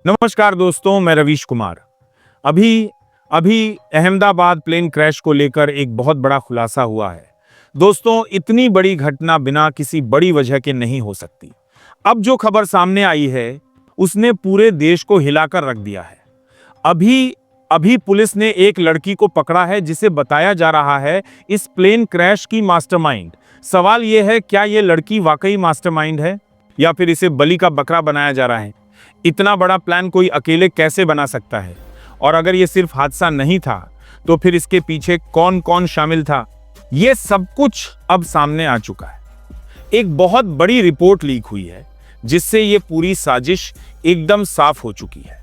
नमस्कार दोस्तों, मैं रवीश कुमार। अभी अभी अहमदाबाद प्लेन क्रैश को लेकर एक बहुत बड़ा खुलासा हुआ है। दोस्तों, इतनी बड़ी घटना बिना किसी बड़ी वजह के नहीं हो सकती। अब जो खबर सामने आई है उसने पूरे देश को हिलाकर रख दिया है। अभी अभी पुलिस ने एक लड़की को पकड़ा है जिसे बताया जा रहा है इस प्लेन क्रैश की मास्टरमाइंड। सवाल यह है, क्या यह लड़की वाकई मास्टरमाइंड है या फिर इसे बलि का बकरा बनाया जा रहा है? इतना बड़ा प्लान कोई अकेले कैसे बना सकता है? और अगर ये सिर्फ हादसा नहीं था तो फिर इसके पीछे कौन कौन शामिल था? ये सब कुछ अब सामने आ चुका है। एक बहुत बड़ी रिपोर्ट लीक हुई है जिससे ये पूरी साजिश एकदम साफ हो चुकी है।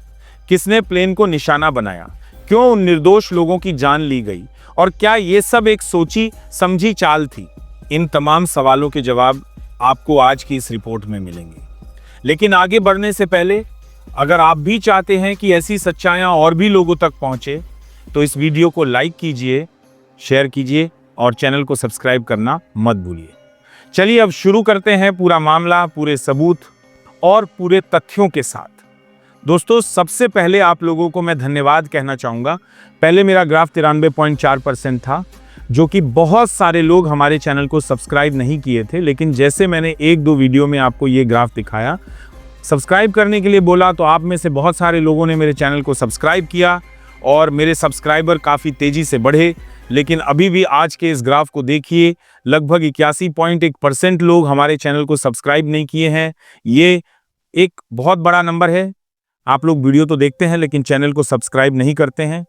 किसने प्लेन को निशाना बनाया, क्यों उन निर्दोष लोगों की जान ली गई, और क्या ये सब एक सोची समझी चाल थी? इन तमाम सवालों के जवाब आपको आज की इस रिपोर्ट में मिलेंगे। लेकिन आगे बढ़ने से पहले अगर आप भी चाहते हैं कि ऐसी सच्चाइयां और भी लोगों तक पहुंचे तो इस वीडियो को लाइक कीजिए, शेयर कीजिए और चैनल को सब्सक्राइब करना मत भूलिए। चलिए अब शुरू करते हैं पूरा मामला पूरे सबूत और पूरे तथ्यों के साथ। दोस्तों, सबसे पहले आप लोगों को मैं धन्यवाद कहना चाहूँगा। पहले मेरा ग्राफ 93.4% था, जो कि बहुत सारे लोग हमारे चैनल को सब्सक्राइब नहीं किए थे। लेकिन जैसे मैंने एक दो वीडियो में आपको ये ग्राफ दिखाया, सब्सक्राइब करने के लिए बोला, तो आप में से बहुत सारे लोगों ने मेरे चैनल को सब्सक्राइब किया और मेरे सब्सक्राइबर काफ़ी तेज़ी से बढ़े। लेकिन अभी भी आज के इस ग्राफ को देखिए, लगभग 81.1% लोग हमारे चैनल को सब्सक्राइब नहीं किए हैं। ये एक बहुत बड़ा नंबर है। आप लोग वीडियो तो देखते हैं लेकिन चैनल को सब्सक्राइब नहीं करते हैं।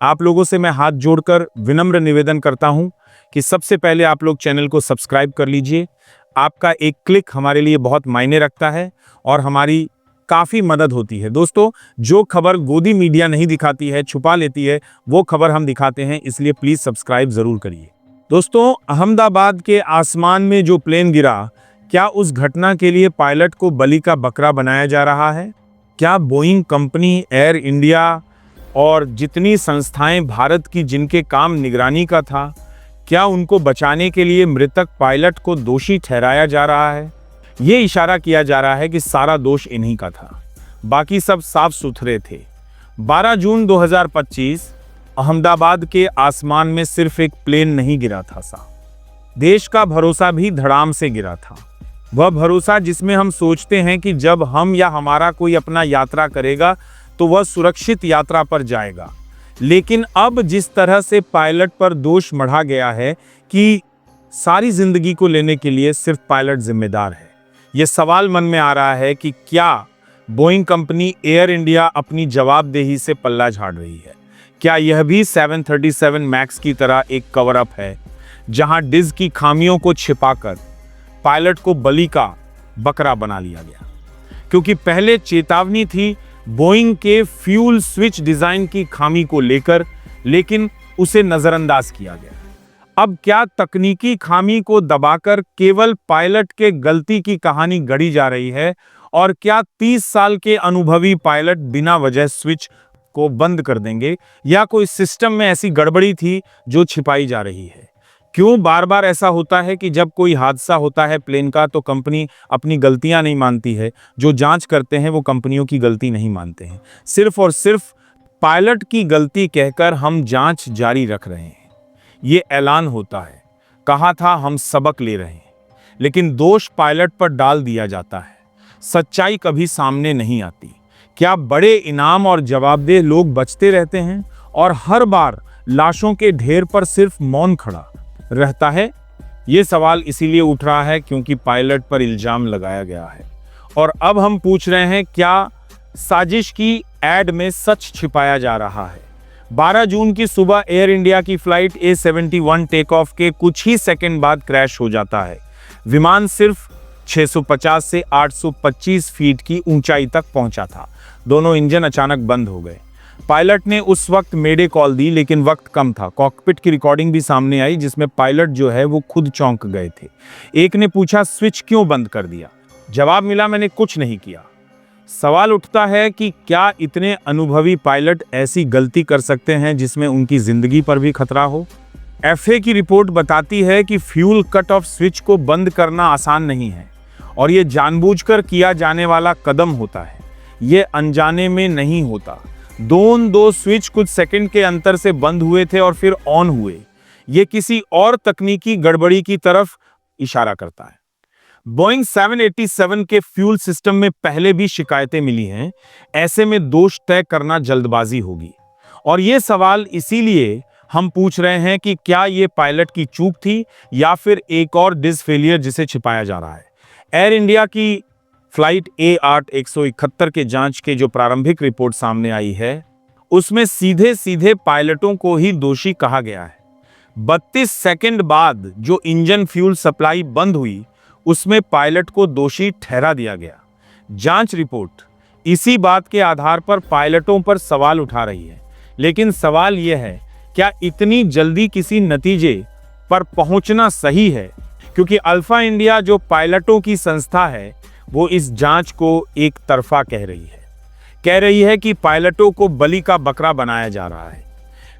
आप लोगों से मैं हाथ जोड़कर विनम्र निवेदन करता हूं कि सबसे पहले आप लोग चैनल को सब्सक्राइब कर लीजिए। आपका एक क्लिक हमारे लिए बहुत मायने रखता है और हमारी काफ़ी मदद होती है। दोस्तों, जो खबर गोदी मीडिया नहीं दिखाती है, छुपा लेती है, वो खबर हम दिखाते हैं, इसलिए प्लीज़ सब्सक्राइब ज़रूर करिए। दोस्तों, अहमदाबाद के आसमान में जो प्लेन गिरा, क्या उस घटना के लिए पायलट को बलि का बकरा बनाया जा रहा है? क्या बोइंग कंपनी, एयर इंडिया और जितनी संस्थाएं भारत की जिनके काम निगरानी का था, क्या उनको बचाने के लिए मृतक पायलट को दोषी ठहराया जा रहा है? ये इशारा किया जा रहा है कि सारा दोष इन्हीं का था, बाकी सब साफ सुथरे थे। 12 जून 2025 अहमदाबाद के आसमान में सिर्फ एक प्लेन नहीं गिरा था साहब, देश का भरोसा भी धड़ाम से गिरा था। वह भरोसा जिसमें हम सोचते हैं कि जब हम या हमारा कोई अपना यात्रा करेगा तो वह सुरक्षित यात्रा पर जाएगा। लेकिन अब जिस तरह से पायलट पर दोष मढ़ा गया है कि सारी जिंदगी को लेने के लिए सिर्फ पायलट जिम्मेदार है, यह सवाल मन में आ रहा है कि क्या बोइंग कंपनी, एयर इंडिया अपनी जवाबदेही से पल्ला झाड़ रही है? क्या यह भी 737 मैक्स की तरह एक कवर अप है, जहां डिज की खामियों को छिपाकर पायलट को बलि का बकरा बना लिया गया? क्योंकि पहले चेतावनी थी बोइंग के फ्यूल स्विच डिजाइन की खामी को लेकर, लेकिन उसे नजरअंदाज किया गया। अब क्या तकनीकी खामी को दबाकर केवल पायलट के गलती की कहानी गढ़ी जा रही है? और क्या 30 साल के अनुभवी पायलट बिना वजह स्विच को बंद कर देंगे, या कोई सिस्टम में ऐसी गड़बड़ी थी जो छिपाई जा रही है? क्यों बार बार ऐसा होता है कि जब कोई हादसा होता है प्लेन का तो कंपनी अपनी गलतियां नहीं मानती है, जो जांच करते हैं वो कंपनियों की गलती नहीं मानते हैं, सिर्फ और सिर्फ पायलट की गलती कहकर हम जांच जारी रख रहे हैं। ये ऐलान होता है, कहा था हम सबक ले रहे हैं, लेकिन दोष पायलट पर डाल दिया जाता है। सच्चाई कभी सामने नहीं आती। क्या बड़े इनाम और जवाबदेह लोग बचते रहते हैं और हर बार लाशों के ढेर पर सिर्फ मौन खड़ा रहता है? ये सवाल इसीलिए उठ रहा है क्योंकि पायलट पर इल्जाम लगाया गया है। और अब हम पूछ रहे हैं, क्या साजिश की एड में सच छिपाया जा रहा है? 12 जून की सुबह एयर इंडिया की फ्लाइट A71 टेक ऑफ के कुछ ही सेकंड बाद क्रैश हो जाता है। विमान सिर्फ 650 से 825 फीट की ऊंचाई तक पहुंचा था। दोनों इंजन अचानक बंद हो गए। पायलट ने उस वक्त मेडे कॉल दी, लेकिन वक्त कम था। कॉकपिट की रिकॉर्डिंग भी सामने आई जिसमें पायलट जो है वो खुद चौंक गए थे। एक ने पूछा, स्विच क्यों बंद कर दिया? जवाब मिला, मैंने कुछ नहीं किया। सवाल उठता है कि क्या इतने अनुभवी पायलट ऐसी गलती कर सकते हैं जिसमें उनकी जिंदगी पर भी खतरा हो? FAA की रिपोर्ट बताती है कि फ्यूल कट ऑफ स्विच को बंद करना आसान नहीं है और ये जानबूझकर किया जाने वाला कदम होता है। ये अनजाने में नहीं होता। दो स्विच कुछ सेकंड के अंतर से बंद हुए थे और फिर ऑन हुए। ये किसी और तकनीकी गड़बड़ी की तरफ इशारा करता है। बोइंग 787 के फ्यूल सिस्टम में पहले भी शिकायतें मिली हैं। ऐसे में दोष तय करना जल्दबाजी होगी और ये सवाल इसीलिए हम पूछ रहे हैं कि क्या ये पायलट की चूक थी या फिर एक और डिस फेलियर जिसे छिपाया जा रहा है। एयर इंडिया की फ्लाइट A8-171 के जांच के जो प्रारंभिक रिपोर्ट सामने आई है उसमें सीधे सीधे पायलटों को ही दोषी कहा गया है। 32 सेकंड बाद जो इंजन फ्यूल सप्लाई बंद हुई उसमें पायलट को दोषी ठहरा दिया गया। जांच रिपोर्ट इसी बात के आधार पर पायलटों पर सवाल उठा रही है। लेकिन सवाल यह है, क्या इतनी जल्दी किसी नतीजे पर पहुंचना सही है? क्योंकि अल्फा इंडिया जो पायलटों की संस्था है वो इस जांच को एक तरफा कह रही है कि पायलटों को बलि का बकरा बनाया जा रहा है।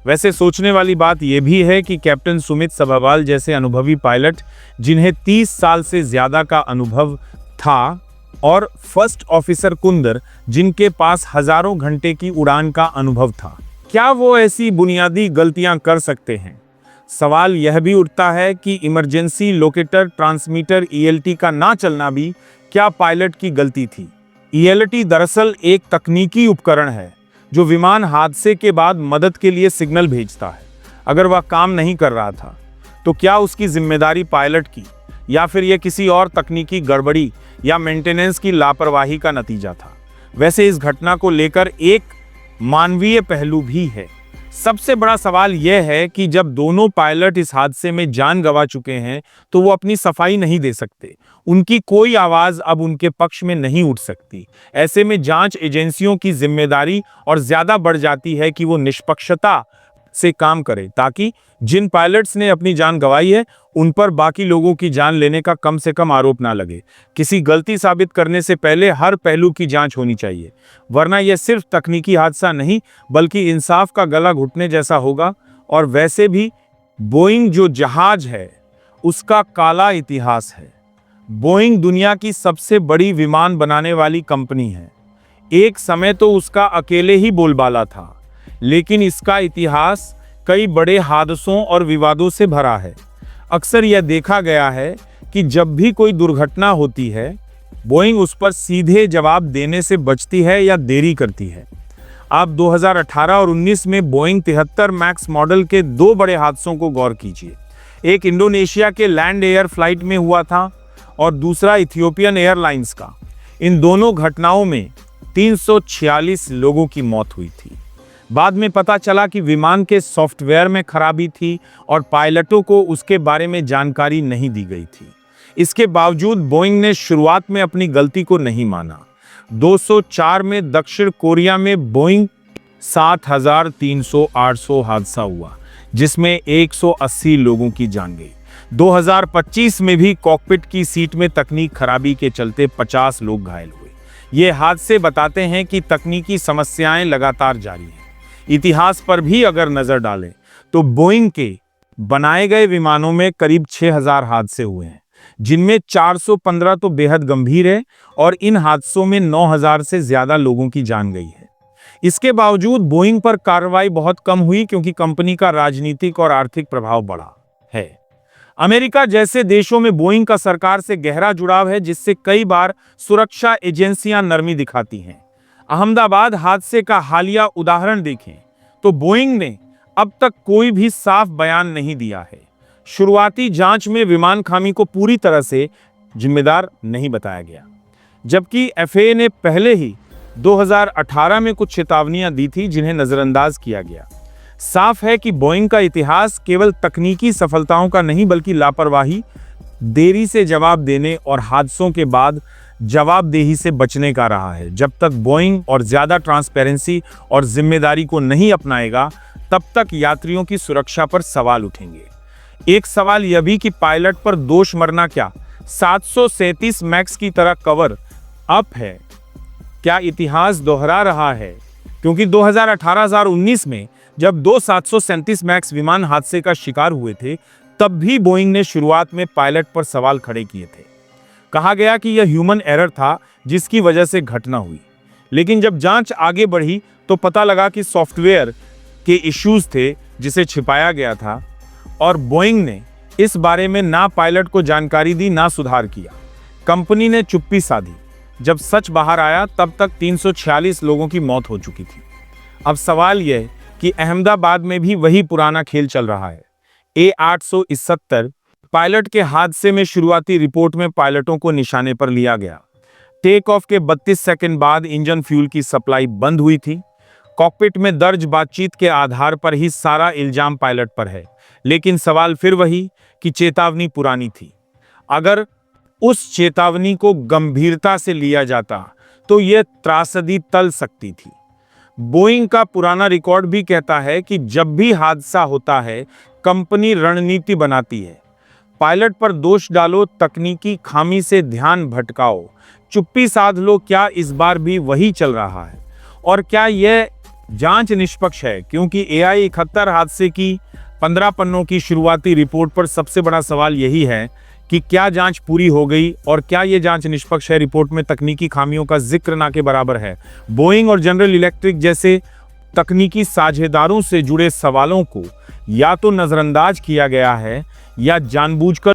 वैसे सोचने वाली बात यह भी है कि कैप्टन सुमित सभावाल जैसे अनुभवी पायलट जिन्हें 30 साल से ज्यादा का अनुभव था और फर्स्ट ऑफिसर कुंदर जिनके पास हजारों घंटे की उड़ान का अनुभव था, क्या वो ऐसी बुनियादी गलतियां कर सकते हैं? सवाल यह भी उठता है कि इमरजेंसी लोकेटर ट्रांसमीटर ELT का ना चलना भी क्या पायलट की गलती थी? ELT दरअसल एक तकनीकी उपकरण है जो विमान हादसे के बाद मदद के लिए सिग्नल भेजता है। अगर वह काम नहीं कर रहा था तो क्या उसकी जिम्मेदारी पायलट की या फिर यह किसी और तकनीकी गड़बड़ी या मेंटेनेंस की लापरवाही का नतीजा था? वैसे इस घटना को लेकर एक मानवीय पहलू भी है। सबसे बड़ा सवाल यह है कि जब दोनों पायलट इस हादसे में जान गंवा चुके हैं तो वो अपनी सफाई नहीं दे सकते। उनकी कोई आवाज अब उनके पक्ष में नहीं उठ सकती। ऐसे में जांच एजेंसियों की जिम्मेदारी और ज्यादा बढ़ जाती है कि वो निष्पक्षता से काम करे ताकि जिन पायलट्स ने अपनी जान गंवाई है उन पर बाकी लोगों की जान लेने का कम से कम आरोप ना लगे। किसी गलती साबित करने से पहले हर पहलू की जांच होनी चाहिए, वरना यह सिर्फ तकनीकी हादसा नहीं बल्कि इंसाफ का गला घुटने जैसा होगा। और वैसे भी बोइंग जो जहाज है उसका काला इतिहास है। बोइंग दुनिया की सबसे बड़ी विमान बनाने वाली कंपनी है। एक समय तो उसका अकेले ही बोलबाला था, लेकिन इसका इतिहास कई बड़े हादसों और विवादों से भरा है। अक्सर यह देखा गया है कि जब भी कोई दुर्घटना होती है बोइंग उस पर सीधे जवाब देने से बचती है या देरी करती है। आप 2018 और 19 में बोइंग 73 मैक्स मॉडल के दो बड़े हादसों को गौर कीजिए। एक इंडोनेशिया के लैंड एयर फ्लाइट में हुआ था और दूसरा इथियोपियन एयरलाइंस का। इन दोनों घटनाओं में 346 लोगों की मौत हुई थी। बाद में पता चला कि विमान के सॉफ्टवेयर में खराबी थी और पायलटों को उसके बारे में जानकारी नहीं दी गई थी। इसके बावजूद बोइंग ने शुरुआत में अपनी गलती को नहीं माना। 2004 में दक्षिण कोरिया में बोइंग 7300-800 हादसा हुआ जिसमें 180 लोगों की जान गई। 2025 में भी कॉकपिट की सीट में तकनीक खराबी के चलते 50 लोग घायल हुए। ये हादसे बताते हैं कि तकनीकी समस्याएं लगातार जारी हैं। इतिहास पर भी अगर नजर डालें तो बोइंग के बनाए गए विमानों में करीब 6000 हादसे हुए हैं, जिनमें 415 तो बेहद गंभीर है और इन हादसों में 9000 से ज्यादा लोगों की जान गई है। इसके बावजूद बोइंग पर कार्रवाई बहुत कम हुई क्योंकि कंपनी का राजनीतिक और आर्थिक प्रभाव बढ़ा है। अमेरिका जैसे देशों में बोइंग का सरकार से गहरा जुड़ाव है, जिससे कई बार सुरक्षा एजेंसियां नरमी दिखाती हैं। अहमदाबाद हादसे का हालिया उदाहरण देखें तो बोइंग ने अब तक कोई भी साफ बयान नहीं दिया है। शुरुआती जांच में विमान खामी को पूरी तरह से जिम्मेदार नहीं बताया गया, जबकि FAA ने पहले ही 2018 में कुछ चेतावनियां दी थी जिन्हें नजरअंदाज किया गया। साफ है कि बोइंग का इतिहास केवल तकनीकी सफलताओं का नहीं बल्कि लापरवाही, देरी से जवाब देने और हादसों के बाद जवाबदेही से बचने का रहा है। जब तक बोइंग और ज्यादा ट्रांसपेरेंसी और जिम्मेदारी को नहीं अपनाएगा तब तक यात्रियों की सुरक्षा पर सवाल उठेंगे। एक सवाल यह भी कि पायलट पर दोष मरना क्या 737 मैक्स की तरह कवर अप है? क्या इतिहास दोहरा रहा है? क्योंकि 2018-19 में जब दो 737 मैक्स विमान हादसे का शिकार हुए थे तब भी बोइंग ने शुरुआत में पायलट पर सवाल खड़े किए थे। कहा गया कि यह ह्यूमन एरर था जिसकी वजह से घटना हुई, लेकिन जब जांच आगे बढ़ी तो पता लगा कि सॉफ्टवेयर के इश्यूज थे जिसे छिपाया गया था, और बोइंग ने इस बारे में ना पायलट को जानकारी दी ना सुधार किया। कंपनी ने चुप्पी साधी। जब सच बाहर आया तब तक 346 लोगों की मौत हो चुकी थी। अब सवाल यह कि अहमदाबाद में भी वही पुराना खेल चल रहा है। A871 पायलट के हादसे में शुरुआती रिपोर्ट में पायलटों को निशाने पर लिया गया। टेक ऑफ के 32 सेकंड बाद इंजन फ्यूल की सप्लाई बंद हुई थी। कॉकपिट में दर्ज बातचीत के आधार पर ही सारा इल्जाम पायलट पर है। लेकिन सवाल फिर वही कि चेतावनी पुरानी थी। अगर उस चेतावनी को गंभीरता से लिया जाता तो यह त्रासदी टल सकती थी। बोइंग का पुराना रिकॉर्ड भी कहता है कि जब भी हादसा होता है, कंपनी रणनीति बनाती है। पायलट पर दोष डालो, तकनीकी खामी से ध्यान भटकाओ, चुप्पी साध लो। क्या इस बार भी वही चल रहा है? और क्या यह जांच निष्पक्ष है? क्योंकि AI-71 हादसे की 15 पन्नों की शुरुआती रिपोर्ट पर सबसे बड़ा सवाल यही है कि क्या जांच पूरी हो गई और क्या यह जांच निष्पक्ष है। रिपोर्ट में तकनीकी खामियों का जिक्र ना के बराबर है। बोइंग और जनरल इलेक्ट्रिक जैसे तकनीकी साझेदारों से जुड़े सवालों को या तो नजरअंदाज किया गया है या जानबूझकर